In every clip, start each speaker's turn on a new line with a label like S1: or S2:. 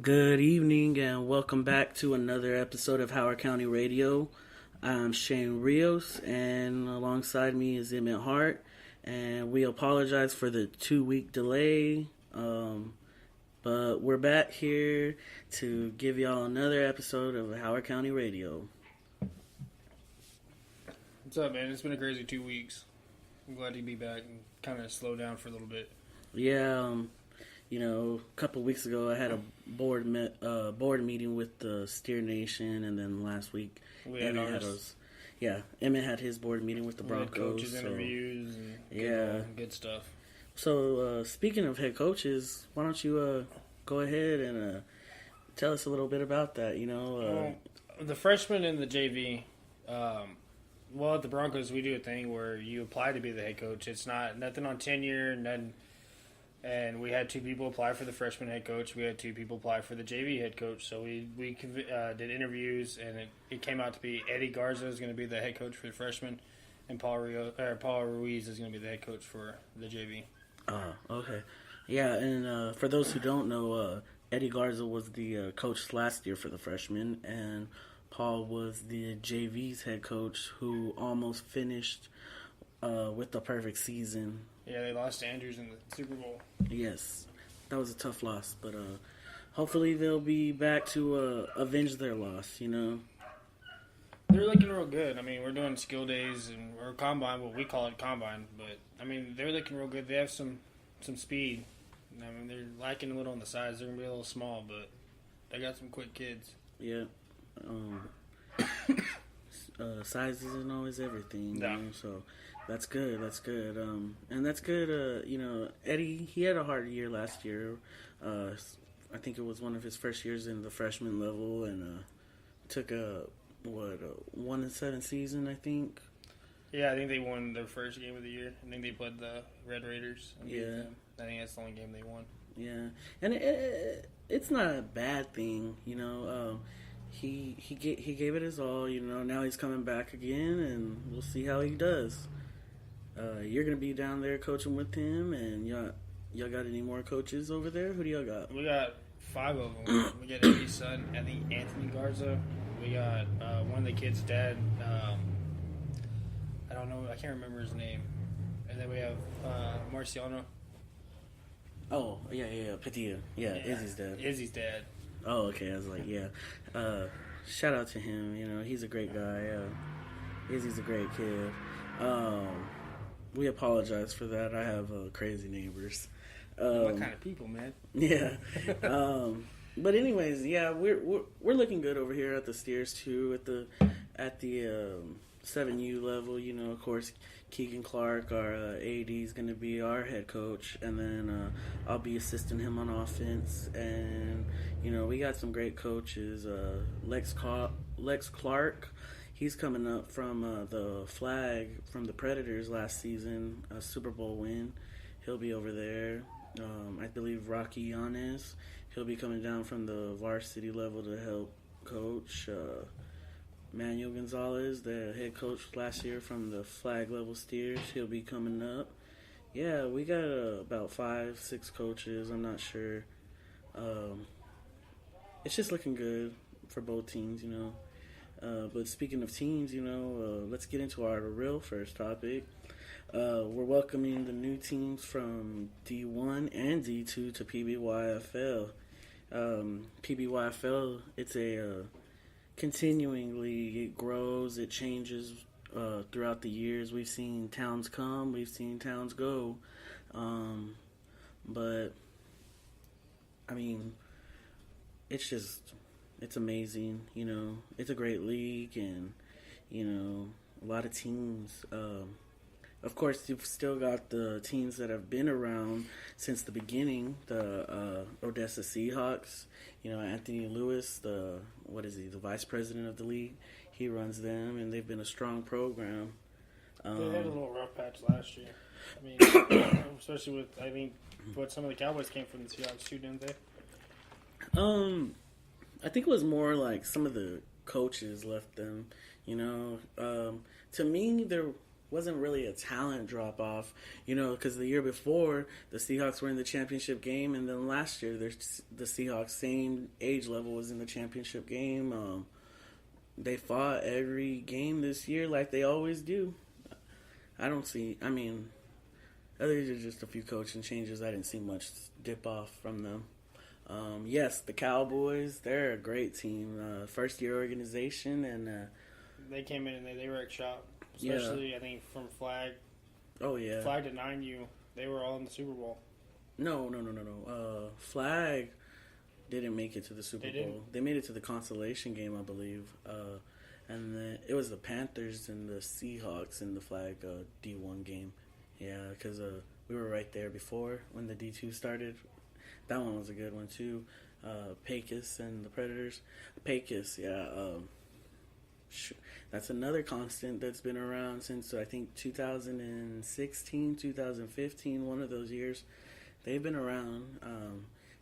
S1: Good evening and welcome back to another episode of Howard County Radio. I'm Shane Rios and alongside me is Emmett Hart, and we apologize for the 2-week delay, but we're back here to give y'all another episode of Howard County Radio.
S2: What's up, man? It's been a crazy 2 weeks. I'm glad to be back and kind of slow down for a little bit.
S1: Yeah, a couple of weeks ago I had a board meeting with the Steer Nation, and then last week Emmett had his board meeting with the Broncos.
S2: Coaches interviews and good stuff.
S1: So speaking of head coaches, why don't you go ahead and tell us a little bit about that?
S2: The freshmen in the JV. At the Broncos we do a thing where you apply to be the head coach. It's not nothing on tenure, nothing. And we had 2 people apply for the freshman head coach. We had 2 people apply for the JV head coach. So we did interviews, and it came out to be Eddie Garza is going to be the head coach for the freshman, and Paul Ruiz is going to be the head coach for the JV.
S1: Okay. Yeah, and for those who don't know, Eddie Garza was the coach last year for the freshmen, and Paul was the JV's head coach who almost finished with the perfect season.
S2: Yeah, they lost to Andrews in the Super Bowl.
S1: Yes, that was a tough loss, but hopefully they'll be back to avenge their loss,
S2: They're looking real good. I mean, we're doing skill days or combine, well, we call it combine, but, I mean, they're looking real good. They have some speed. I mean, they're lacking a little on the size. They're going to be a little small, but they got some quick kids.
S1: Yeah. Size isn't always everything, so that's good. And that's good. Eddie, he had a hard year last year. I think it was one of his first years in the freshman level, and took a 1-7 season, I think.
S2: Yeah, I think they won their first game of the year. I think they played the Red Raiders.
S1: Yeah.
S2: I think that's the only game they won.
S1: Yeah, and it's not a bad thing, He gave it his all, Now he's coming back again, and we'll see how he does. You're gonna be down there coaching with him, and y'all got any more coaches over there? Who do y'all got?
S2: We got 5 of them. We got Eddie's son, Anthony Garza. We got one of the kids' dad. I don't know. I can't remember his name. And then we have Marciano.
S1: Oh yeah, Padilla. Yeah,
S2: Izzy's dad.
S1: Oh, okay. I was like, yeah. Shout out to him. He's a great guy. Izzy's a great kid. We apologize for that. I have crazy neighbors.
S2: What kind of people, man?
S1: Yeah. But anyways, yeah, we're looking good over here at the Steers too. At the 7U level, of course, Keegan Clark, our AD, is going to be our head coach, and then I'll be assisting him on offense. And we got some great coaches. Lex Clark, he's coming up from the flag from the Predators last season, a Super Bowl win. He'll be over there. I believe Rocky Yanez, he'll be coming down from the varsity level to help coach. Manuel Gonzalez, the head coach last year from the flag level Steers, he'll be coming up. Yeah, we got about 5-6 coaches. I'm not sure. It's just looking good for both teams, But speaking of teams, let's get into our real first topic. We're welcoming the new teams from D1 and D2 to PBYFL. PBYFL, it's a continuing league. It grows, it changes throughout the years. We've seen towns come, we've seen towns go. But, I mean, it's amazing, It's a great league, and, a lot of teams. Of course, you've still got the teams that have been around since the beginning. The Odessa Seahawks, Anthony Lewis, the vice president of the league. He runs them, and they've been a strong program.
S2: They had a little rough patch last year. I mean, especially with some of the Cowboys came from the Seahawks too, didn't they?
S1: I think it was more like some of the coaches left them. To me, there wasn't really a talent drop off, because the year before the Seahawks were in the championship game, and then last year the Seahawks same age level was in the championship game. They fought every game this year like they always do. Other than just a few coaching changes, I didn't see much dip off from them. Yes, the Cowboys, they're a great team. First year organization, and
S2: they came in and they wrecked shop. Especially, I think, from Flag.
S1: Oh, yeah.
S2: Flag to 9U, they were all in the Super Bowl.
S1: No. Flag didn't make it to the Super Bowl. They made it to the consolation game, I believe. And then it was the Panthers and the Seahawks in the Flag D1 game. Yeah, because we were right there before when the D2 started. That one was a good one, too. Pecos and the Predators. Pecos, yeah. That's another constant that's been around since, I think, 2016, 2015, one of those years. They've been around.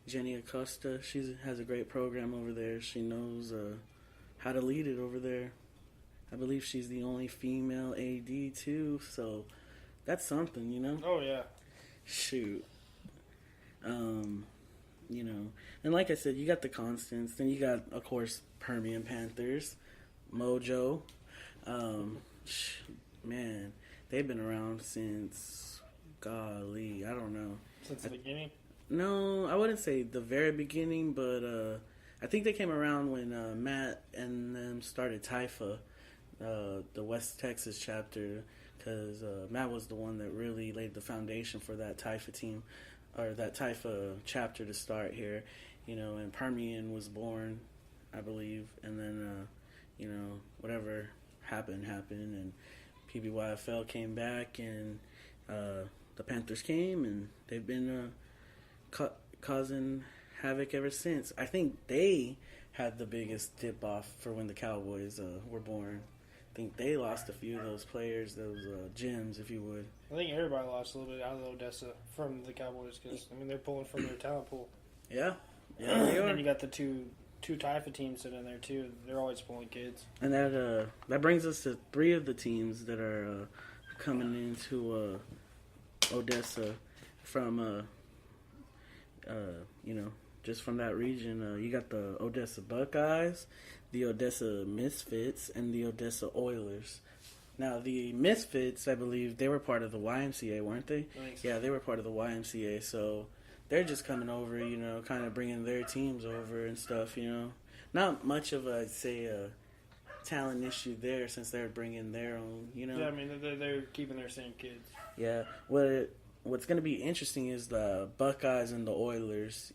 S1: Jenny Acosta, she has a great program over there. She knows how to lead it over there. I believe she's the only female AD, too, so that's something,
S2: Oh, yeah.
S1: Shoot. And like I said, you got the constants. Then you got, of course, Permian Panthers, Mojo. Man, they've been around since, golly, I don't know.
S2: Since the beginning?
S1: No, I wouldn't say the very beginning, but I think they came around when Matt and them started Taifa, the West Texas chapter, because Matt was the one that really laid the foundation for that Taifa team, or that Taifa chapter to start here, and Permian was born, I believe, and then, whatever happened, and PBYFL came back, and the Panthers came, and they've been causing havoc ever since. I think they had the biggest dip off for when the Cowboys were born. I think they lost a few of those players, those gems, if you would.
S2: I think everybody lost a little bit out of Odessa from the Cowboys because, they're pulling from their talent pool.
S1: Yeah, they are.
S2: And then you got the two Taifa teams sitting in there, too. They're always pulling kids.
S1: And that brings us to three of the teams that are coming into Odessa from, just from that region. You got the Odessa Buckeyes, the Odessa Misfits, and the Odessa Oilers. Now, the Misfits, I believe, they were part of the YMCA, weren't they?
S2: So.
S1: Yeah, they were part of the YMCA, so they're just coming over, kind of bringing their teams over and stuff, Not much of, I'd say, a talent issue there since they're bringing their own,
S2: Yeah, they're keeping their same kids.
S1: Yeah, what's going to be interesting is the Buckeyes and the Oilers,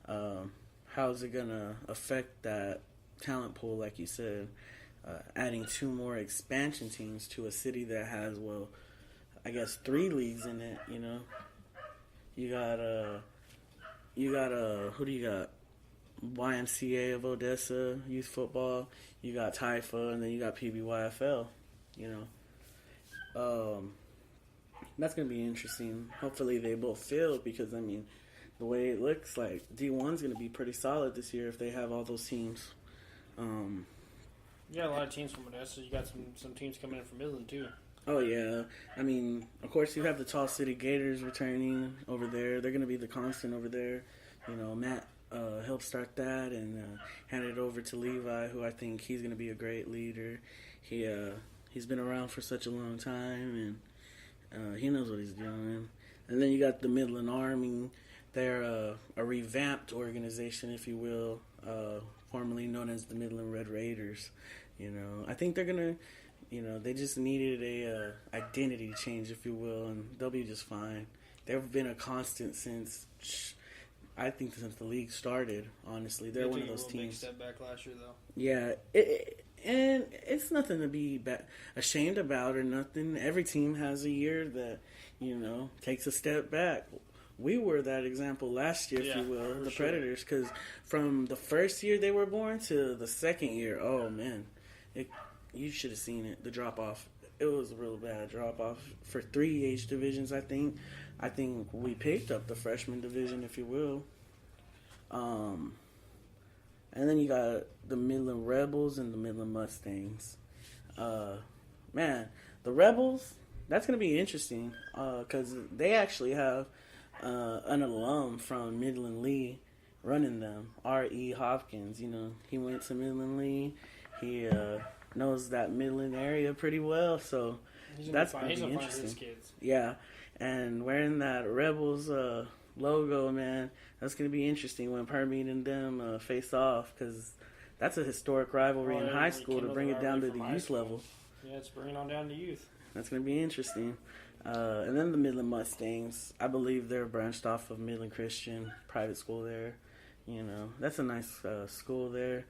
S1: how's it going to affect that talent pool, like you said, adding two more expansion teams to a city that has, I guess 3 leagues in it, You got, who do you got? YMCA of Odessa, youth football, you got Taifa, and then you got PBYFL, That's going to be interesting. Hopefully they both fill because, the way it looks like D1's going to be pretty solid this year if they have all those teams.
S2: You got a lot of teams from Odessa. You got some teams coming in from Midland, too.
S1: Oh, yeah. Of course, you have the Tall City Gators returning over there. They're going to be the constant over there. Matt helped start that and handed it over to Levi, who I think he's going to be a great leader. He's been around for such a long time, and he knows what he's doing. And then you got the Midland Army. They're a revamped organization, if you will, formerly known as the Midland Red Raiders. I think they're going to, they just needed a identity change, if you will, and they'll be just fine. They've been a constant since the league started, honestly. They're one of those teams.
S2: Big step back last year, though.
S1: Yeah, and it's nothing to be ashamed about or nothing. Every team has a year that, takes a step back. We were that example last year, if you will, the Predators, because from the first year they were born to the second year, oh, man, you should have seen it, the drop-off. It was a real bad drop-off for 3 age divisions, I think. I think we picked up the freshman division, if you will. And then you got the Midland Rebels and the Midland Mustangs. Man, the Rebels, that's going to be interesting because they actually have an alum from Midland Lee running them, R.E. Hopkins. You know, he went to Midland Lee. He knows that Midland area pretty well, so that's going to be interesting. His kids. Yeah, and wearing that Rebels logo, man, that's going to be interesting when Permeat and them face off because that's a historic rivalry in high school to bring it down to the youth level.
S2: Yeah, it's bringing on down to youth.
S1: That's going to be interesting. And then the Midland Mustangs, I believe they're branched off of Midland Christian, private school there. You know, that's a nice school there.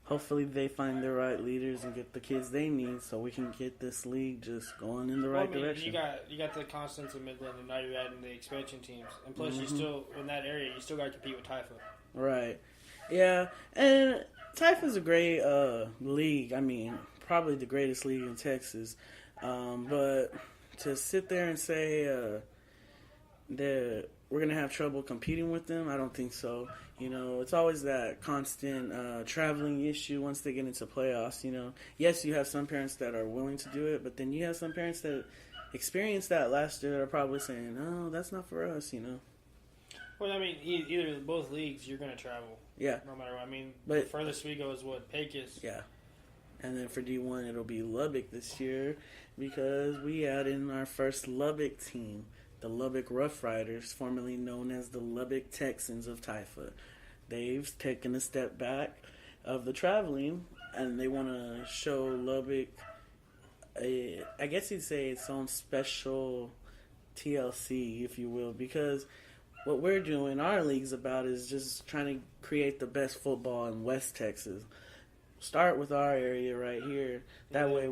S1: Hopefully they find the right leaders and get the kids they need so we can get this league just going in the right direction.
S2: You got the Constance of Midland, and now you're adding the expansion teams. And plus, you still, in that area, you still got to compete with Taifa.
S1: Right. Yeah, and Taifa's a great league. I mean, probably the greatest league in Texas. But to sit there and say that we're going to have trouble competing with them, I don't think so. You know, it's always that constant traveling issue once they get into playoffs, you know. Yes, you have some parents that are willing to do it, but then you have some parents that experienced that last year that are probably saying, no, that's not for us, you know.
S2: Well, I mean, either both leagues, you're going to travel.
S1: Yeah.
S2: No matter what. I mean,
S1: but
S2: the furthest we go is what, Pecos?
S1: Yeah. And then for D1, it'll be Lubbock this year because we add in our first Lubbock team, the Lubbock Rough Riders, formerly known as the Lubbock Texans of Taifa. They've taken a step back of the traveling, and they want to show Lubbock, I guess you'd say, its own special TLC, if you will, because what we're doing, our league's about, is just trying to create the best football in West Texas. Start with our area right here. That way,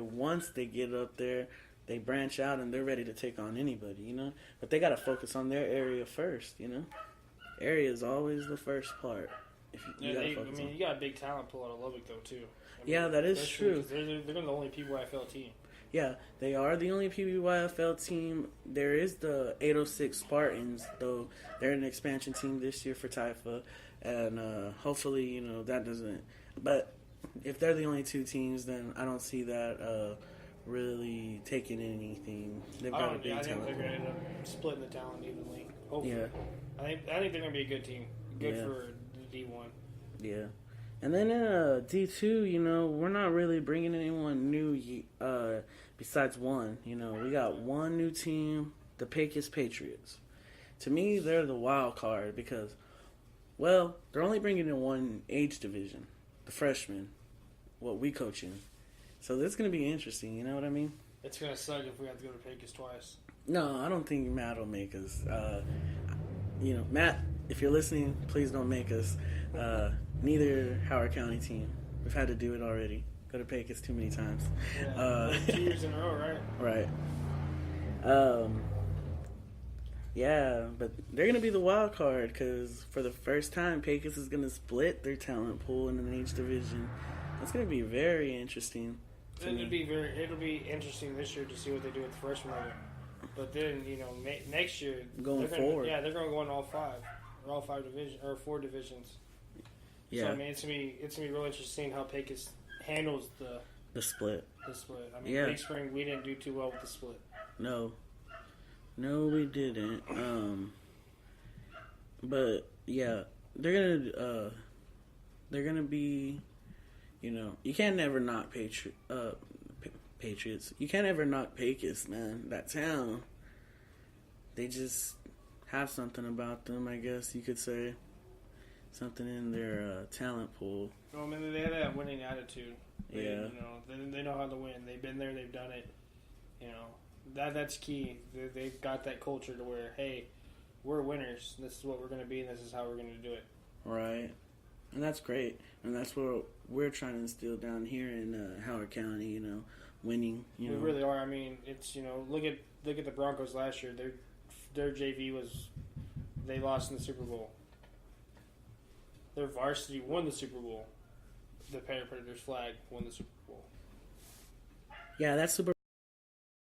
S1: once they get up there, they branch out and they're ready to take on anybody, you know. But they got to focus on their area first, you know. Area is always the first part.
S2: You got a big talent pool out of Lubbock though too.
S1: Yeah, that is true.
S2: They're the only PYFL team.
S1: Yeah, they are the only PBYFL team. There is the 806 Spartans, though they're an expansion team this year for Taifa, and hopefully, you know, that doesn't. But if they're the only two teams, then I don't see that really taking anything. They've got a big talent.
S2: I think they're going to end up splitting the talent evenly. Hopefully. Yeah. I think they're going to be a good team. Good for the D1.
S1: Yeah. And then in D2, you know, we're not really bringing anyone new besides one. You know, we got one new team, the Pecos Patriots. To me, they're the wild card because, well, they're only bringing in one age division, the freshmen, what we coach in. So that's going to be interesting, you know what I mean?
S2: It's going to suck if we have to go to Pecos twice.
S1: No, I don't think Matt will make us. You know, Matt, if you're listening, please don't make us. Neither Howard County team. We've had to do it already. Go to Pecos too many times.
S2: Yeah, 2 years in a row, right?
S1: Right. Yeah, but they're going to be the wild card because for the first time, Pecos is going to split their talent pool in an age division. It's going to be very interesting.
S2: It'll be interesting this year to see what they do with the freshman level. But then, you know, next year
S1: going forward,
S2: they're going to go in all five divisions or 4 divisions.
S1: Yeah.
S2: So I mean, it's gonna be real interesting how Pecos handles
S1: the split.
S2: I mean, Big Spring, we didn't do too well with the split.
S1: No, we didn't. But yeah, they're gonna be, you know, you can't never knock Patriots. You can't ever knock Pecos, man. That town, they just have something about them, I guess you could say. Something in their talent pool.
S2: Well, I mean, they have that winning attitude.
S1: Yeah.
S2: You know, they know how to win. They've been there. They've done it. You know, that's key. They've got that culture to where, hey, we're winners. This is what we're going to be, and this is how we're going to do it.
S1: Right. And that's great. And that's what we're trying to instill down here in Howard County, you know, winning. We
S2: really are. I mean, it's, you know, look at the Broncos last year. Their JV they lost in the Super Bowl. Their varsity won the Super Bowl. The Predators flag won the Super Bowl.
S1: Yeah, that's super.